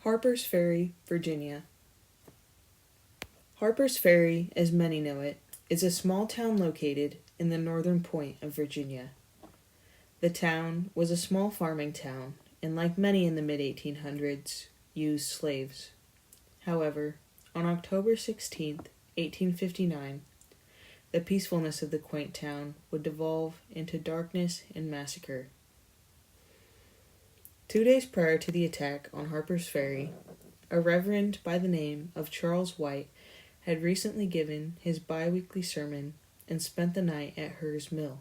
Harpers Ferry, Virginia. Harpers Ferry, as many know it, is a small town located in the northern point of Virginia. The town was a small farming town, and like many in the mid-1800s, used slaves. However, on October 16th, 1859, the peacefulness of the quaint town would devolve into darkness and massacre. 2 days prior to the attack on Harper's Ferry, a reverend by the name of Charles White had recently given his bi-weekly sermon and spent the night at Hers Mill,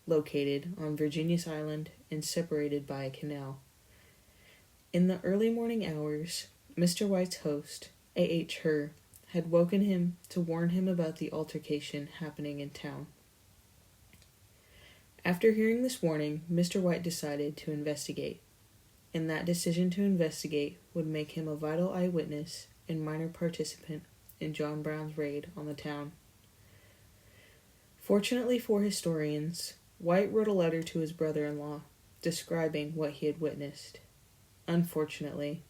located on Virginia's island and separated by a canal. In the early morning hours, Mr. White's host, A.H. Herr, had woken him to warn him about the altercation happening in town. After hearing this warning, Mr. White decided to investigate, and that decision to investigate would make him a vital eyewitness and minor participant in John Brown's raid on the town. Fortunately for historians, White wrote a letter to his brother-in-law describing what he had witnessed. Unfortunately,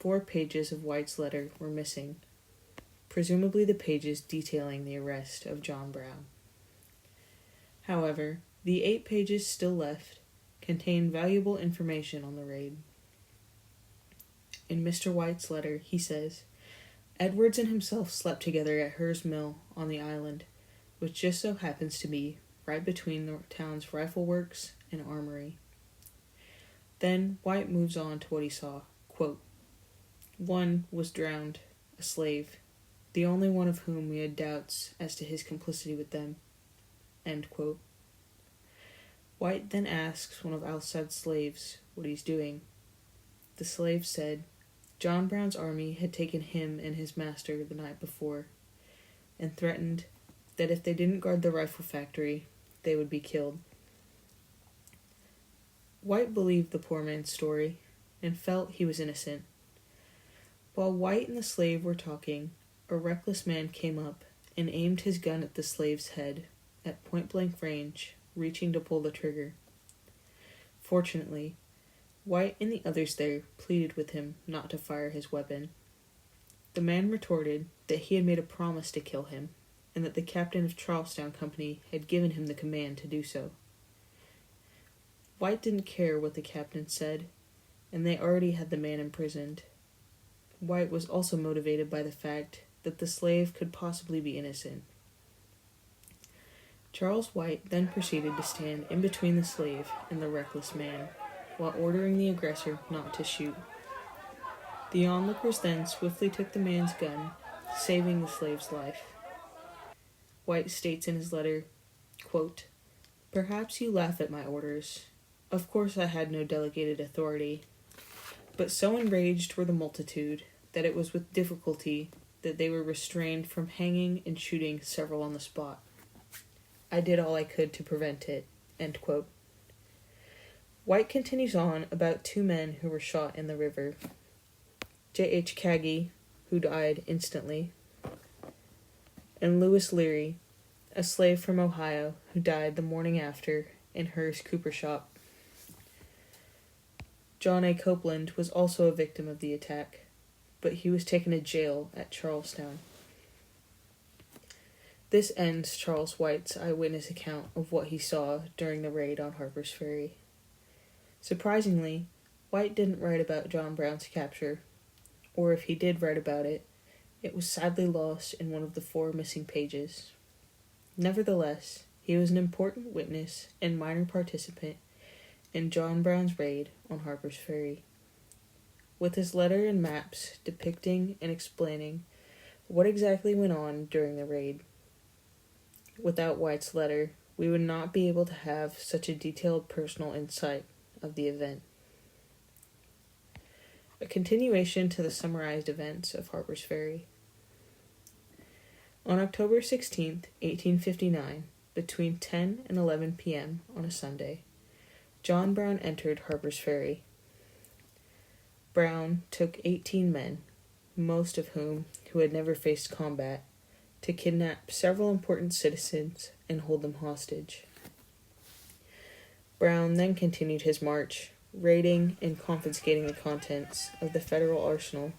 4 pages of White's letter were missing, presumably the pages detailing the arrest of John Brown. However, the 8 pages still left contained valuable information on the raid. In Mr. White's letter, he says, Edwards and himself slept together at Hers Mill on the island, which just so happens to be right between the town's rifle works and armory. Then White moves on to what he saw. Quote, 1 was drowned, a slave, the only one of whom we had doubts as to his complicity with them. End quote. White then asks one of outside slaves what he's doing. The slave said John Brown's army had taken him and his master the night before, and threatened that if they didn't guard the rifle factory, they would be killed. White believed the poor man's story, and felt he was innocent. While White and the slave were talking, a reckless man came up and aimed his gun at the slave's head at point-blank range, reaching to pull the trigger. Fortunately, White and the others there pleaded with him not to fire his weapon. The man retorted that he had made a promise to kill him, and that the captain of Charlestown Company had given him the command to do so. White didn't care what the captain said, and they already had the man imprisoned. White was also motivated by the fact that the slave could possibly be innocent. Charles White then proceeded to stand in between the slave and the reckless man, while ordering the aggressor not to shoot. The onlookers then swiftly took the man's gun, saving the slave's life. White states in his letter, quote, Perhaps you laugh at my orders. Of course I had no delegated authority, but so enraged were the multitude that it was with difficulty that they were restrained from hanging and shooting several on the spot. I did all I could to prevent it. End quote. White continues on about 2 men who were shot in the river. J.H. Caggie, who died instantly, and Lewis Leary, a slave from Ohio who died the morning after in Hearst Cooper shop. John A. Copeland was also a victim of the attack, but he was taken to jail at Charlestown. This ends Charles White's eyewitness account of what he saw during the raid on Harper's Ferry. Surprisingly, White didn't write about John Brown's capture, or if he did write about it, it was sadly lost in one of the 4 missing pages. Nevertheless, he was an important witness and minor participant in John Brown's raid on Harper's Ferry. With his letter and maps depicting and explaining what exactly went on during the raid. Without White's letter, we would not be able to have such a detailed personal insight of the event. A continuation to the summarized events of Harper's Ferry. On October 16, 1859, between 10 and 11 p.m. on a Sunday, John Brown entered Harper's Ferry. Brown took 18 men, most of whom who had never faced combat, to kidnap several important citizens and hold them hostage. Brown then continued his march, raiding and confiscating the contents of the federal arsenal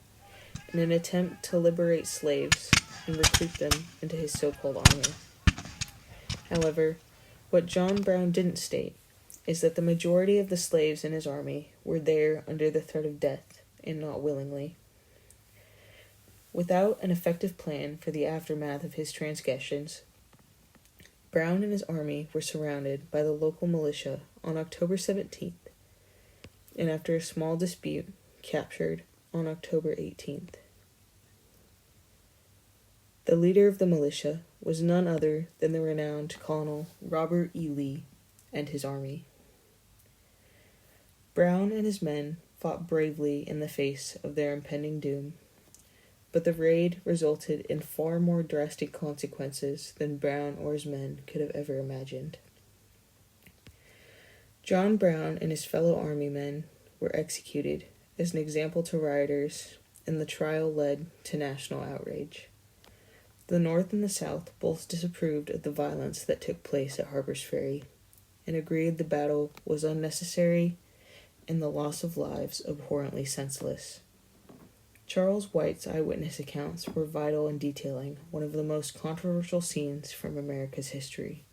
in an attempt to liberate slaves and recruit them into his so-called army. However, what John Brown didn't state is that the majority of the slaves in his army were there under the threat of death and not willingly. Without an effective plan for the aftermath of his transgressions, Brown and his army were surrounded by the local militia on October 17th, and after a small dispute, captured on October 18th. The leader of the militia was none other than the renowned Colonel Robert E. Lee and his army. Brown and his men fought bravely in the face of their impending doom, but the raid resulted in far more drastic consequences than Brown or his men could have ever imagined. John Brown and his fellow army men were executed as an example to rioters, and the trial led to national outrage. The North and the South both disapproved of the violence that took place at Harpers Ferry, and agreed the battle was unnecessary and the loss of lives abhorrently senseless. Charles White's eyewitness accounts were vital in detailing one of the most controversial scenes from America's history.